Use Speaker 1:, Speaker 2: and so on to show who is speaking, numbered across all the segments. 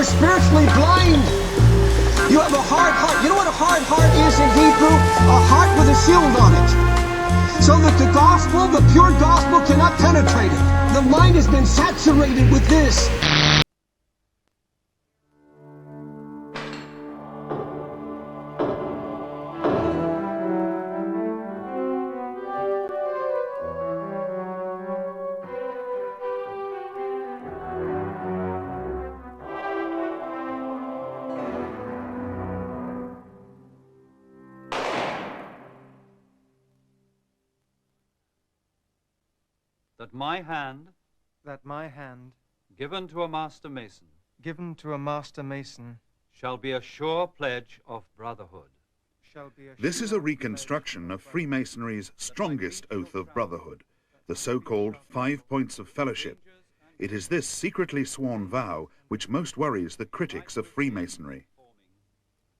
Speaker 1: You're spiritually blind. You have a hard heart. You know what a hard heart is in Hebrew? A heart with a shield on it. So that the gospel, the pure gospel, cannot penetrate it. The mind has been saturated with this.
Speaker 2: That my hand,
Speaker 3: given to a master mason, shall be a sure pledge of brotherhood.
Speaker 4: This is a reconstruction of Freemasonry's strongest oath of brotherhood, the so-called 5 points of fellowship. It is this secretly sworn vow which most worries the critics of Freemasonry.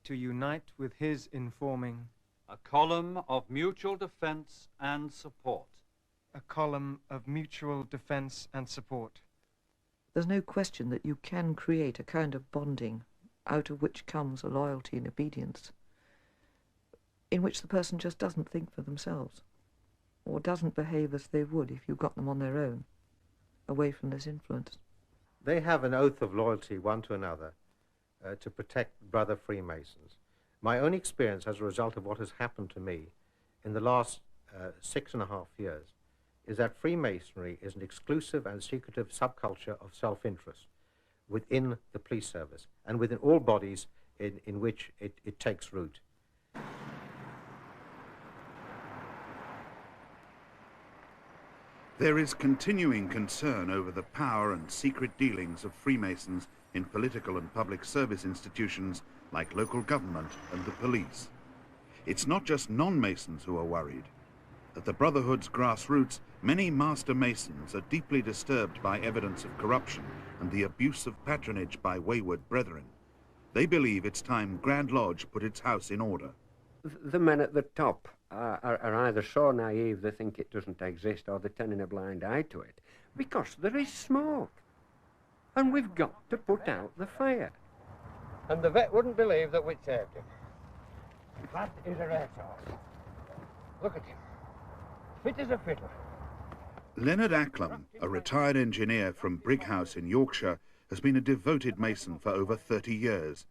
Speaker 2: to unite with his informing,
Speaker 3: a column of mutual defense and support.
Speaker 2: a column of mutual defense and support.
Speaker 5: There's no question that you can create a kind of bonding out of which comes a loyalty and obedience, in which the person just doesn't think for themselves, or doesn't behave as they would if you got them on their own, away from this influence.
Speaker 6: They have an oath of loyalty one to another to protect brother Freemasons. My own experience as a result of what has happened to me in the last 6.5 years is that Freemasonry is an exclusive and secretive subculture of self-interest within the police service and within all bodies in which it takes root.
Speaker 4: There is continuing concern over the power and secret dealings of Freemasons in political and public service institutions like local government and the police. It's not just non-Masons who are worried. At the Brotherhood's grassroots, many Master Masons are deeply disturbed by evidence of corruption and the abuse of patronage by wayward brethren. They believe it's time Grand Lodge put its house in order.
Speaker 7: The men at the top are either so naive they think it doesn't exist, or they're turning a blind eye to it, because there is smoke. And we've got to put out the fire. And the vet wouldn't believe that we'd saved him. That is a racehorse. Look at him. Fit as a fiddle.
Speaker 4: Leonard Acklam, a retired engineer from Brighouse in Yorkshire, has been a devoted Mason for over 30 years.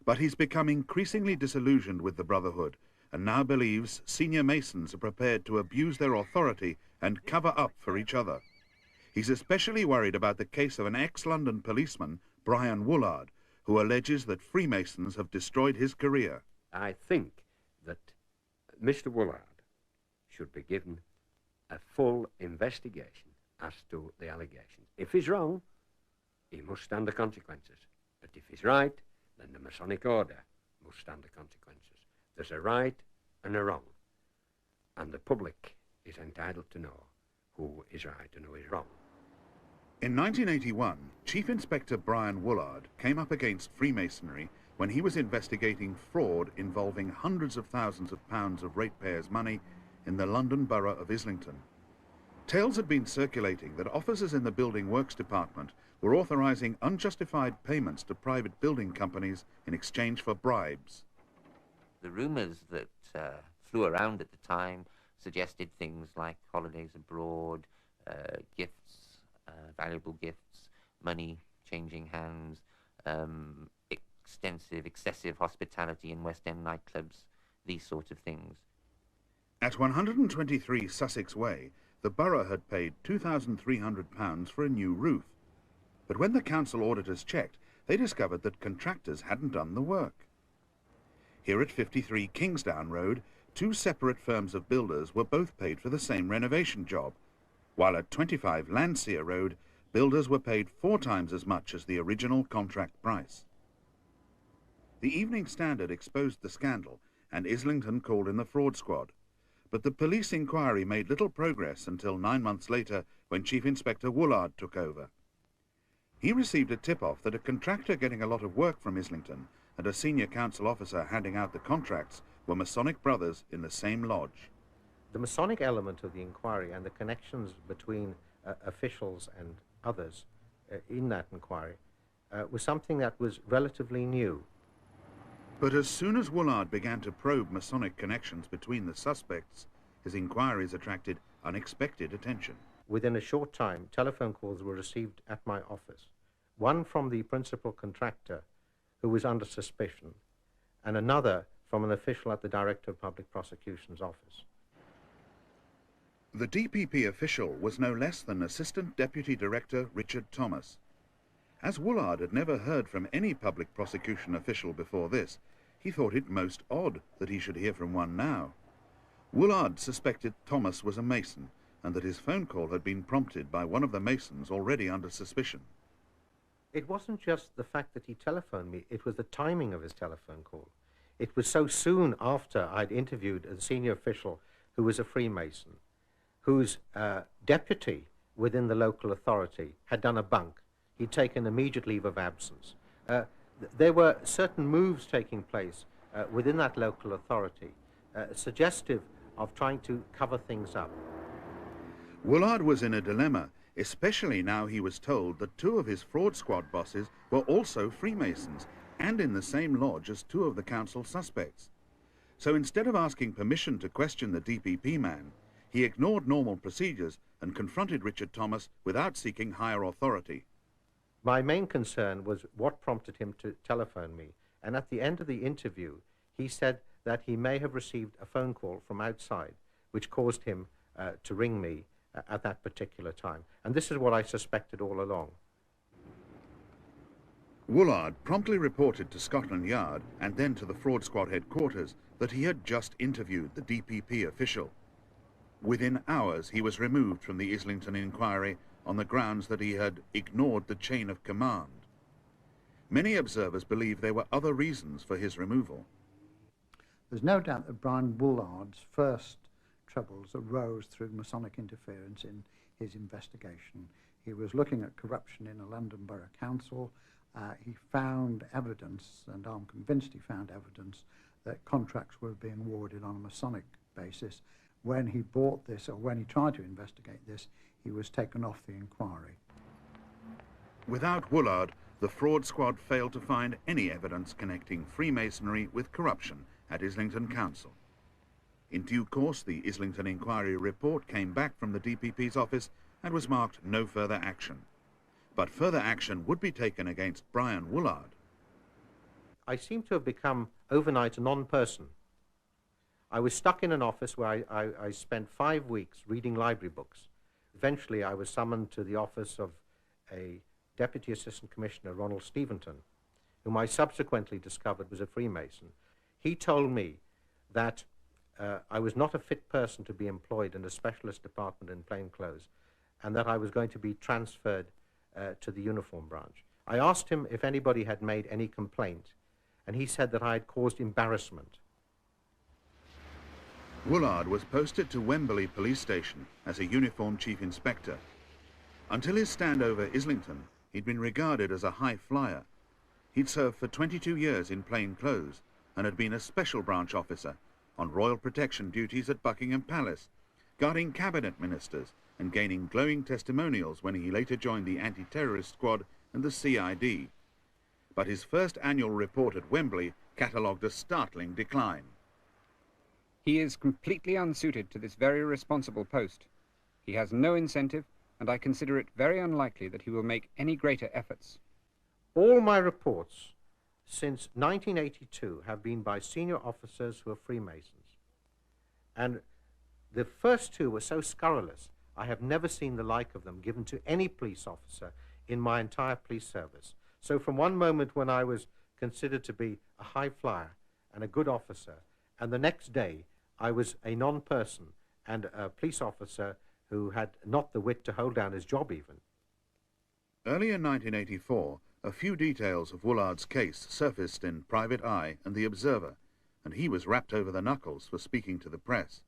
Speaker 4: But he's become increasingly disillusioned with the Brotherhood and now believes senior Masons are prepared to abuse their authority and cover up for each other. He's especially worried about the case of an ex-London policeman, Brian Woolard, who alleges that Freemasons have destroyed his career.
Speaker 7: I think that Mr. Woolard should be given a full investigation as to the allegations. If he's wrong, he must stand the consequences. But if he's right, then the Masonic Order must stand the consequences. There's a right and a wrong, and the public is entitled to know who is right and who is wrong.
Speaker 4: In 1981, Chief Inspector Brian Woolard came up against Freemasonry when he was investigating fraud involving hundreds of thousands of pounds of ratepayers' money in the London borough of Islington. Tales had been circulating that officers in the Building Works Department were authorising unjustified payments to private building companies in exchange for bribes.
Speaker 8: The rumours that flew around at the time suggested things like holidays abroad, gifts, valuable gifts, money changing hands, excessive hospitality in West End nightclubs, these sort of things.
Speaker 4: At 123 Sussex Way, the borough had paid £2,300 for a new roof. But when the council auditors checked, they discovered that contractors hadn't done the work. Here at 53 Kingsdown Road, two separate firms of builders were both paid for the same renovation job, while at 25 Landseer Road, builders were paid 4 times as much as the original contract price. The Evening Standard exposed the scandal, and Islington called in the fraud squad. But the police inquiry made little progress until 9 months later, when Chief Inspector Woolard took over. He received a tip-off that a contractor getting a lot of work from Islington and a senior council officer handing out the contracts were Masonic brothers in the same lodge.
Speaker 6: The Masonic element of the inquiry and the connections between officials and others in that inquiry was something that was relatively new.
Speaker 4: But as soon as Woolard began to probe Masonic connections between the suspects, his inquiries attracted unexpected attention.
Speaker 6: Within a short time, telephone calls were received at my office. One from the principal contractor, who was under suspicion, and another from an official at the Director of Public Prosecution's office.
Speaker 4: The DPP official was no less than Assistant Deputy Director Richard Thomas. As Woolard had never heard from any public prosecution official before this, he thought it most odd that he should hear from one now. Woolard suspected Thomas was a Mason, and that his phone call had been prompted by one of the Masons already under suspicion.
Speaker 6: It wasn't just the fact that he telephoned me, it was the timing of his telephone call. It was so soon after I'd interviewed a senior official who was a Freemason, whose deputy within the local authority had done a bunk. He'd taken immediate leave of absence. There were certain moves taking place within that local authority, suggestive of trying to cover things up.
Speaker 4: Woolard was in a dilemma, especially now he was told that two of his fraud squad bosses were also Freemasons and in the same lodge as two of the council suspects. So instead of asking permission to question the DPP man, he ignored normal procedures and confronted Richard Thomas without seeking higher authority.
Speaker 6: My main concern was what prompted him to telephone me, and at the end of the interview, he said that he may have received a phone call from outside, which caused him to ring me at that particular time. And this is what I suspected all along.
Speaker 4: Woolard promptly reported to Scotland Yard and then to the fraud squad headquarters that he had just interviewed the DPP official. Within hours, he was removed from the Islington inquiry on the grounds that he had ignored the chain of command. Many observers believe there were other reasons for his removal.
Speaker 9: There's no doubt that Brian Woolard's first troubles arose through Masonic interference in his investigation. He was looking at corruption in a London Borough Council. He found evidence, and I'm convinced he found evidence, that contracts were being awarded on a Masonic basis. When he bought this, or when he tried to investigate this, he was taken off the inquiry.
Speaker 4: Without Woolard, the fraud squad failed to find any evidence connecting Freemasonry with corruption at Islington Council. In due course, the Islington inquiry report came back from the DPP's office and was marked no further action. But further action would be taken against Brian Woolard.
Speaker 6: I seem to have become overnight a non-person. I was stuck in an office where I spent 5 weeks reading library books. Eventually, I was summoned to the office of a Deputy Assistant Commissioner, Ronald Steventon, whom I subsequently discovered was a Freemason. He told me that I was not a fit person to be employed in a specialist department in plain clothes, and that I was going to be transferred to the uniform branch. I asked him if anybody had made any complaint, and he said that I had caused embarrassment.
Speaker 4: Woolard was posted to Wembley Police Station as a uniformed chief inspector. Until his stand over Islington, he'd been regarded as a high flyer. He'd served for 22 years in plain clothes and had been a special branch officer on royal protection duties at Buckingham Palace, guarding cabinet ministers and gaining glowing testimonials when he later joined the anti-terrorist squad and the CID. But his first annual report at Wembley catalogued a startling decline.
Speaker 10: He is completely unsuited to this very responsible post. He has no incentive, and I consider it very unlikely that he will make any greater efforts.
Speaker 6: All my reports since 1982 have been by senior officers who are Freemasons. And the first two were so scurrilous, I have never seen the like of them given to any police officer in my entire police service. So from one moment when I was considered to be a high flyer and a good officer, and the next day I was a non-person and a police officer who had not the wit to hold down his job even.
Speaker 4: Early in 1984, a few details of Woolard's case surfaced in Private Eye and The Observer, and he was rapped over the knuckles for speaking to the press.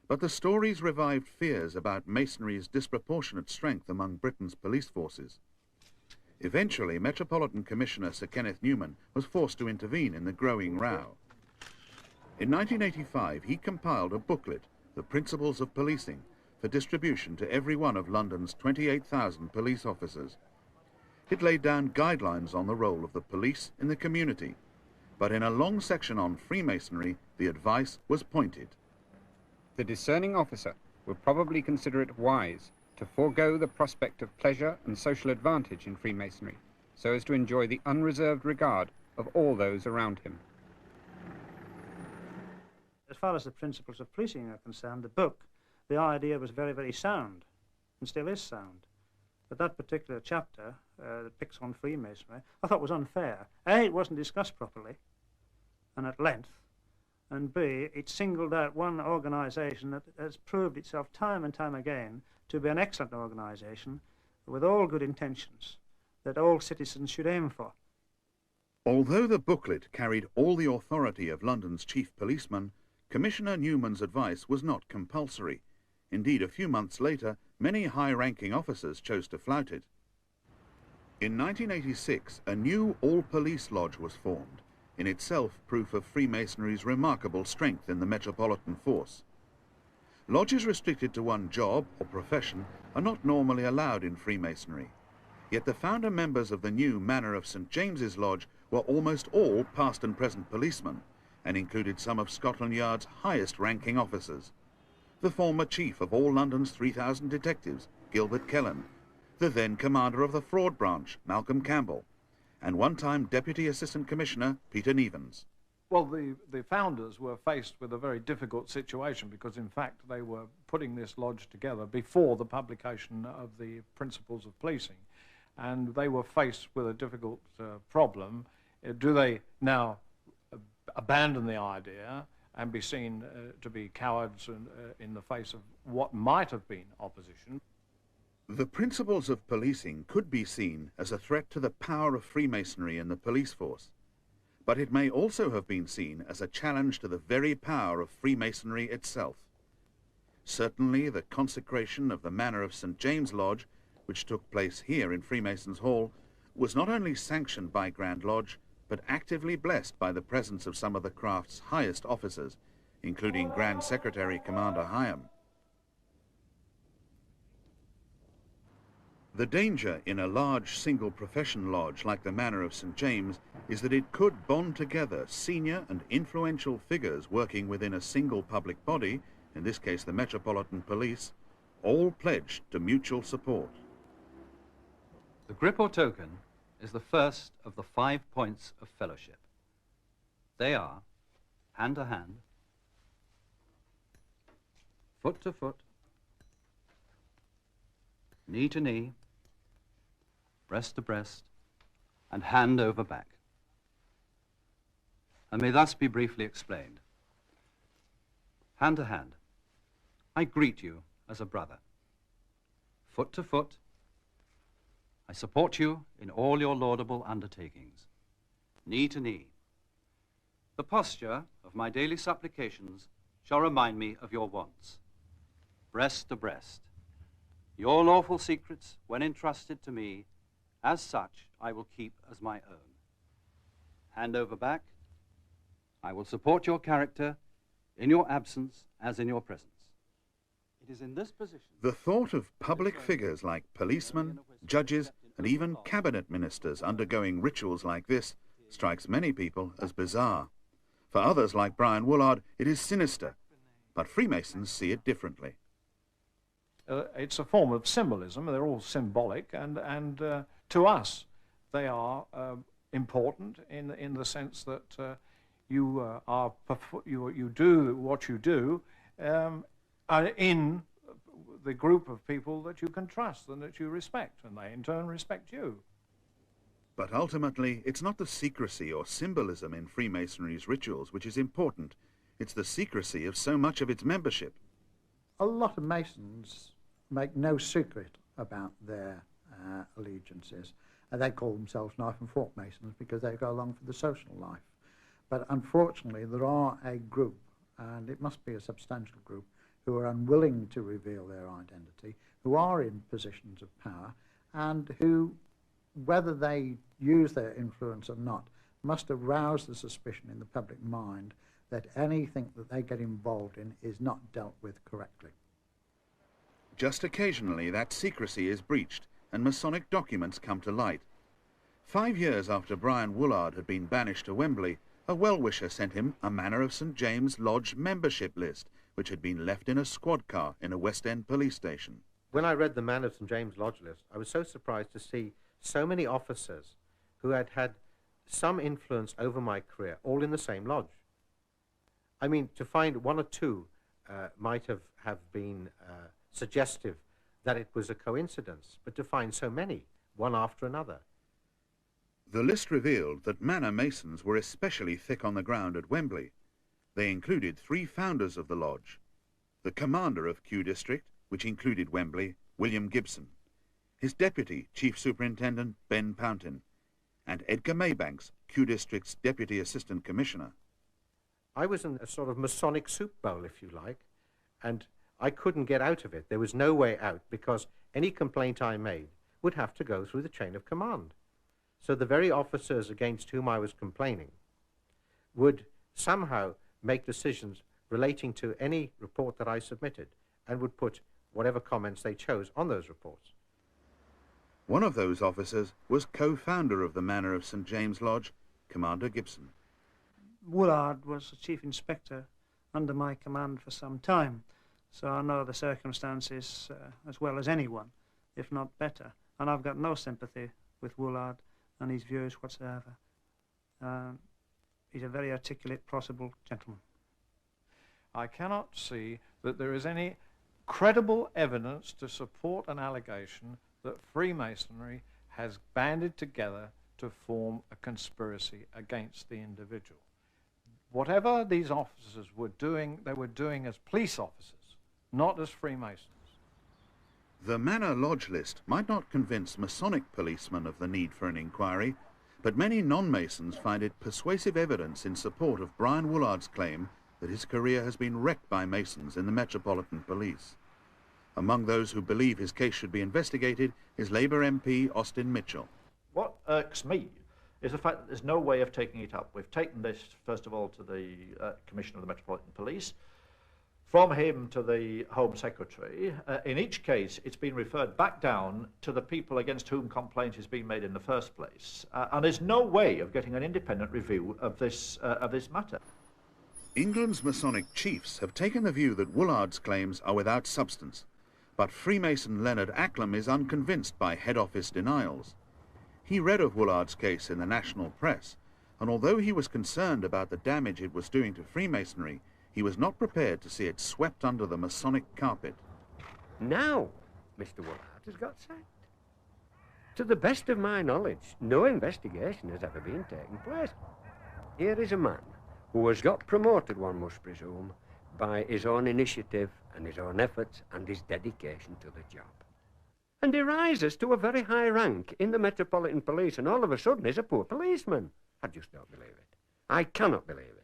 Speaker 4: But the stories revived fears about Masonry's disproportionate strength among Britain's police forces. Eventually, Metropolitan Commissioner Sir Kenneth Newman was forced to intervene in the growing row. In 1985, he compiled a booklet, The Principles of Policing, for distribution to every one of London's 28,000 police officers. It laid down guidelines on the role of the police in the community. But in a long section on Freemasonry, the advice was pointed.
Speaker 10: The discerning officer will probably consider it wise to forego the prospect of pleasure and social advantage in Freemasonry, so as to enjoy the unreserved regard of all those around him.
Speaker 11: As far as the principles of policing are concerned, the book, the idea was very, very sound, and still is sound. But that particular chapter that picks on Freemasonry, I thought was unfair. A, it wasn't discussed properly and at length, and B, it singled out one organisation that has proved itself time and time again to be an excellent organisation with all good intentions that all citizens should aim for.
Speaker 4: Although the booklet carried all the authority of London's chief policeman, Commissioner Newman's advice was not compulsory. Indeed, a few months later, many high-ranking officers chose to flout it. In 1986, a new all-police lodge was formed, in itself proof of Freemasonry's remarkable strength in the metropolitan force. Lodges restricted to one job or profession are not normally allowed in Freemasonry, yet the founder members of the new Manor of St. James's Lodge were almost all past and present policemen, and included some of Scotland Yard's highest-ranking officers. The former chief of all London's 3,000 detectives, Gilbert Kellan, the then commander of the fraud branch, Malcolm Campbell, and one-time Deputy Assistant Commissioner, Peter Nevens.
Speaker 12: Well, the founders were faced with a very difficult situation because, in fact, they were putting this lodge together before the publication of the Principles of Policing, and they were faced with a difficult problem. Do they now abandon the idea and be seen to be cowards in the face of what might have been opposition?
Speaker 4: The Principles of Policing could be seen as a threat to the power of Freemasonry in the police force, but it may also have been seen as a challenge to the very power of Freemasonry itself. Certainly the consecration of the Manor of St. James Lodge, which took place here in Freemasons' Hall, was not only sanctioned by Grand Lodge, but actively blessed by the presence of some of the craft's highest officers, including Grand Secretary Commander Hyam. The danger in a large single profession lodge like the Manor of St. James is that it could bond together senior and influential figures working within a single public body, in this case the Metropolitan Police, all pledged to mutual support.
Speaker 3: The grip or token is the first of the 5 points of fellowship. They are hand to hand, foot to foot, knee to knee, breast to breast, and hand over back, and may thus be briefly explained. Hand to hand, I greet you as a brother. Foot to foot, I support you in all your laudable undertakings. Knee to knee, the posture of my daily supplications shall remind me of your wants. Breast to breast, your lawful secrets, when entrusted to me, as such I will keep as my own. Hand over back, I will support your character in your absence as in your presence. It is in this position...
Speaker 4: The thought of public figures like policemen, judges, and even cabinet ministers undergoing rituals like this strikes many people as bizarre. For others, like Brian Woolard, it is sinister, but Freemasons see it differently.
Speaker 12: It's a form of symbolism. They're all symbolic, and to us, they are important in the sense that you do what you do in the group of people that you can trust and that you respect, and they in turn respect you.
Speaker 4: But ultimately, it's not the secrecy or symbolism in Freemasonry's rituals which is important. It's the secrecy of so much of its membership.
Speaker 9: A lot of Masons make no secret about their allegiances. They call themselves knife and fork Masons because they go along for the social life. But unfortunately, there are a group, and it must be a substantial group, who are unwilling to reveal their identity, who are in positions of power, and who, whether they use their influence or not, must arouse the suspicion in the public mind that anything that they get involved in is not dealt with correctly.
Speaker 4: Just occasionally, that secrecy is breached, and Masonic documents come to light, 5 years after Brian Woolard had been banished to Wembley, a well-wisher sent him a Manor of St. James Lodge membership list, which had been left in a squad car in a West End police station.
Speaker 6: When I read the Manor of St. James Lodge list, I was so surprised to see so many officers who had had some influence over my career, all in the same lodge. I mean, to find one or two might have been suggestive that it was a coincidence, but to find so many, one after another.
Speaker 4: The list revealed that Manor Masons were especially thick on the ground at Wembley. They included 3 founders of the lodge: the commander of Kew District, which included Wembley, William Gibson; his deputy, Chief Superintendent Ben Pountain; and Edgar Maybanks, Kew District's Deputy Assistant Commissioner.
Speaker 6: I was in a sort of Masonic soup bowl, if you like, and I couldn't get out of it. There was no way out, because any complaint I made would have to go through the chain of command. So the very officers against whom I was complaining would somehow make decisions relating to any report that I submitted, and would put whatever comments they chose on those reports.
Speaker 4: One of those officers was co-founder of the Manor of St. James Lodge, Commander Gibson.
Speaker 11: Woolard was the chief inspector under my command for some time, so I know the circumstances as well as anyone, if not better. And I've got no sympathy with Woolard and his views whatsoever. He's a very articulate, plausible gentleman.
Speaker 12: I cannot see that there is any credible evidence to support an allegation that Freemasonry has banded together to form a conspiracy against the individual. Whatever these officers were doing, they were doing as police officers, not as Freemasons.
Speaker 4: The Manor Lodge list might not convince Masonic policemen of the need for an inquiry, but many non-Masons find it persuasive evidence in support of Brian Woolard's claim that his career has been wrecked by Masons in the Metropolitan Police. Among those who believe his case should be investigated is Labour MP Austin Mitchell.
Speaker 13: What irks me is the fact that there's no way of taking it up. We've taken this, first of all, to the Commissioner of the Metropolitan Police, from him to the Home Secretary. In each case, it's been referred back down to the people against whom complaint has been made in the first place. And there's no way of getting an independent review of this matter.
Speaker 4: England's Masonic chiefs have taken the view that Woolard's claims are without substance, but Freemason Leonard Acklam is unconvinced by head office denials. He read of Woolard's case in the national press, and although he was concerned about the damage it was doing to Freemasonry, he was not prepared to see it swept under the Masonic carpet.
Speaker 7: Now, Mr. Woolard has got sacked. To the best of my knowledge, no investigation has ever been taken place. Here is a man who has got promoted, one must presume, by his own initiative and his own efforts and his dedication to the job. And he rises to a very high rank in the Metropolitan Police, and all of a sudden he's a poor policeman. I just don't believe it. I cannot believe it.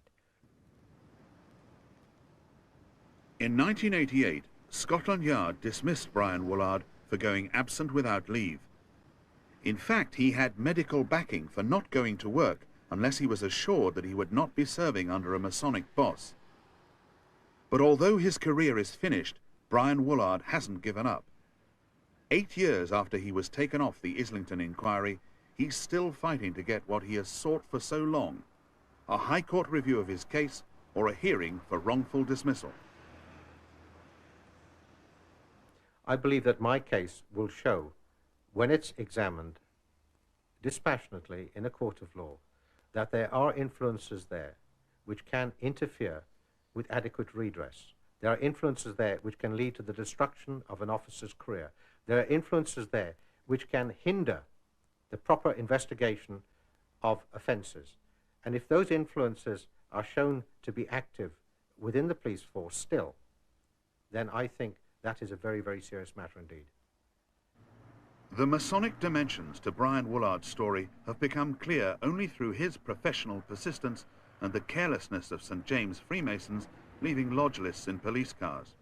Speaker 4: In 1988, Scotland Yard dismissed Brian Woolard for going absent without leave. In fact, he had medical backing for not going to work unless he was assured that he would not be serving under a Masonic boss. But although his career is finished, Brian Woolard hasn't given up. 8 years after he was taken off the Islington inquiry, he's still fighting to get what he has sought for so long: a High Court review of his case or a hearing for wrongful dismissal.
Speaker 6: I believe that my case will show, when it's examined dispassionately in a court of law, that there are influences there which can interfere with adequate redress. There are influences there which can lead to the destruction of an officer's career. There are influences there which can hinder the proper investigation of offences. And if those influences are shown to be active within the police force still, then I think that is a very, very serious matter indeed.
Speaker 4: The Masonic dimensions to Brian Woolard's story have become clear only through his professional persistence and the carelessness of St. James Freemasons leaving lodge lists in police cars.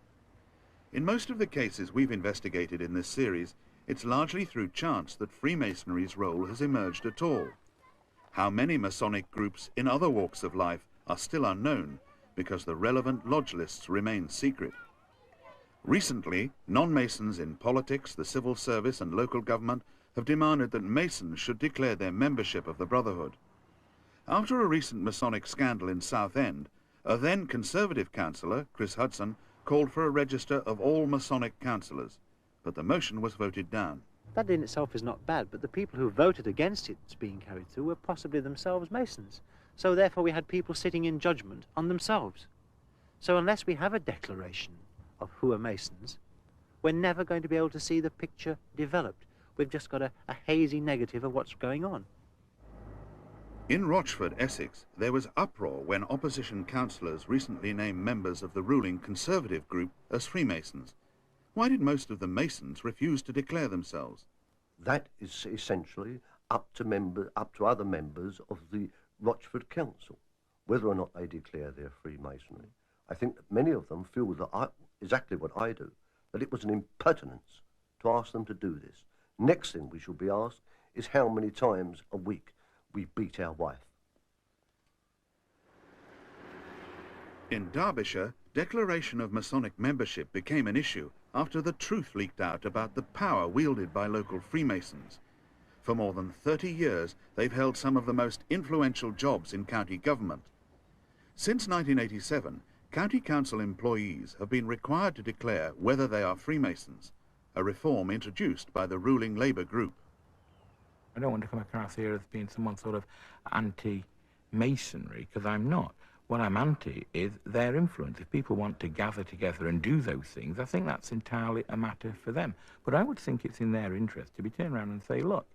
Speaker 4: In most of the cases we've investigated in this series, it's largely through chance that Freemasonry's role has emerged at all. How many Masonic groups in other walks of life are still unknown because the relevant lodge lists remain secret. Recently, non-Masons in politics, the civil service and local government have demanded that Masons should declare their membership of the Brotherhood. After a recent Masonic scandal in Southend, a then Conservative councillor, Chris Hudson, called for a register of all Masonic councillors, but the motion was voted down.
Speaker 14: That in itself is not bad, but the people who voted against it being carried through were possibly themselves Masons. So therefore we had people sitting in judgment on themselves. So unless we have a declaration of who are Masons, we're never going to be able to see the picture developed. We've just got a hazy negative of what's going on.
Speaker 4: In Rochford, Essex, there was uproar when opposition councillors recently named members of the ruling Conservative group as Freemasons. Why did most of the Masons refuse to declare themselves?
Speaker 15: That is essentially up to other members of the Rochford Council, whether or not they declare their Freemasonry. I think that many of them feel that exactly what I do, that it was an impertinence to ask them to do this. Next thing we should be asked is how many times a week we beat our wife.
Speaker 4: In Derbyshire, declaration of Masonic membership became an issue after the truth leaked out about the power wielded by local Freemasons. For more than 30 years, they've held some of the most influential jobs in county government. Since 1987, county council employees have been required to declare whether they are Freemasons, a reform introduced by the ruling Labour group.
Speaker 16: I don't want to come across here as being someone sort of anti-masonry, because I'm not. What I'm anti is their influence. If people want to gather together and do those things, I think that's entirely a matter for them. But I would think it's in their interest to be turned around and say, look,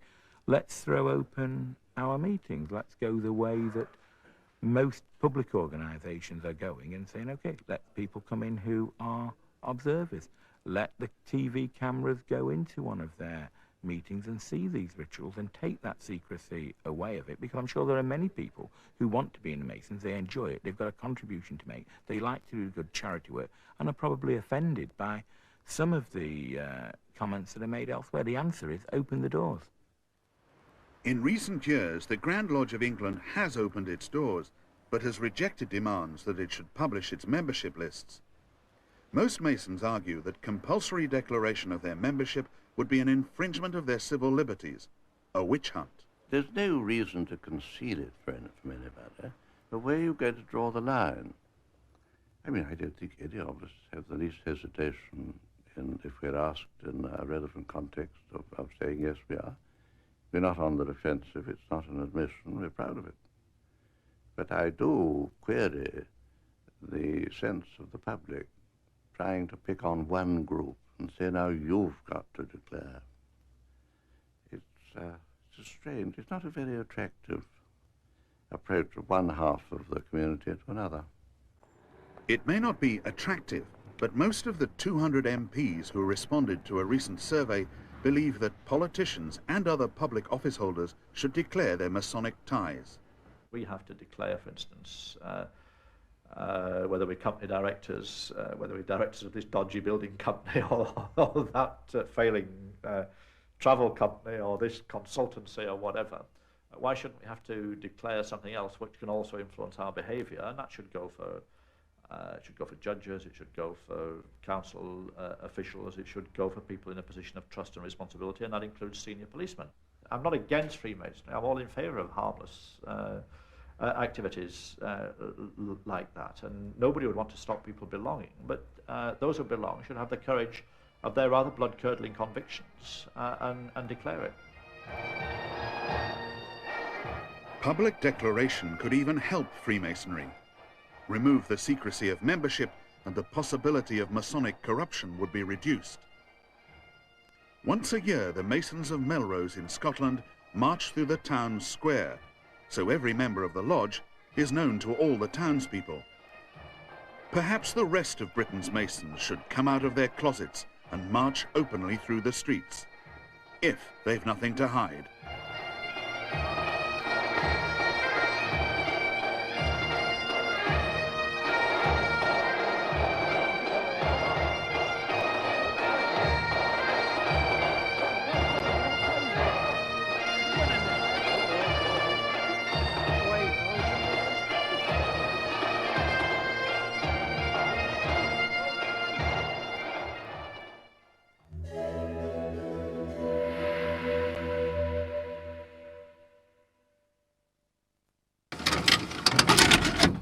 Speaker 16: let's throw open our meetings. Let's go the way that most public organisations are going and saying, OK, let people come in who are observers. Let the TV cameras go into one of their meetings and see these rituals and take that secrecy away of it, because I'm sure there are many people who want to be in the Masons, they enjoy it, they've got a contribution to make, they like to do good charity work, and are probably offended by some of the comments that are made elsewhere. The answer is open the doors.
Speaker 4: In recent years, the Grand Lodge of England has opened its doors, but has rejected demands that it should publish its membership lists. Most Masons argue that compulsory declaration of their membership would be an infringement of their civil liberties, a witch hunt.
Speaker 17: There's no reason to conceal it from anybody, but where are you going to draw the line? I mean, I don't think any of us have the least hesitation if we're asked in a relevant context of saying, yes, we are. We're not on the defensive. It's not an admission. We're proud of it. But I do query the sense of the public trying to pick on one group and say, now you've got to declare. It's strange. It's not a very attractive approach of one half of the community to another.
Speaker 4: It may not be attractive, but most of the 200 MPs who responded to a recent survey believe that politicians and other public office holders should declare their Masonic ties.
Speaker 13: We have to declare, for instance, whether we're company directors, whether we're directors of this dodgy building company or that failing travel company or this consultancy or whatever. Why shouldn't we have to declare something else which can also influence our behaviour? And that should go for judges, it should go for council officials, it should go for people in a position of trust and responsibility, and that includes senior policemen. I'm not against Freemasonry. I'm all in favour of harmless activities like that, and nobody would want to stop people belonging, but those who belong should have the courage of their rather blood-curdling convictions and declare it.
Speaker 4: Public declaration could even help Freemasonry. Remove the secrecy of membership and the possibility of Masonic corruption would be reduced. Once a year, the Masons of Melrose in Scotland march through the town square, so every member of the lodge is known to all the townspeople. Perhaps the rest of Britain's Masons should come out of their closets and march openly through the streets, if they've nothing to hide.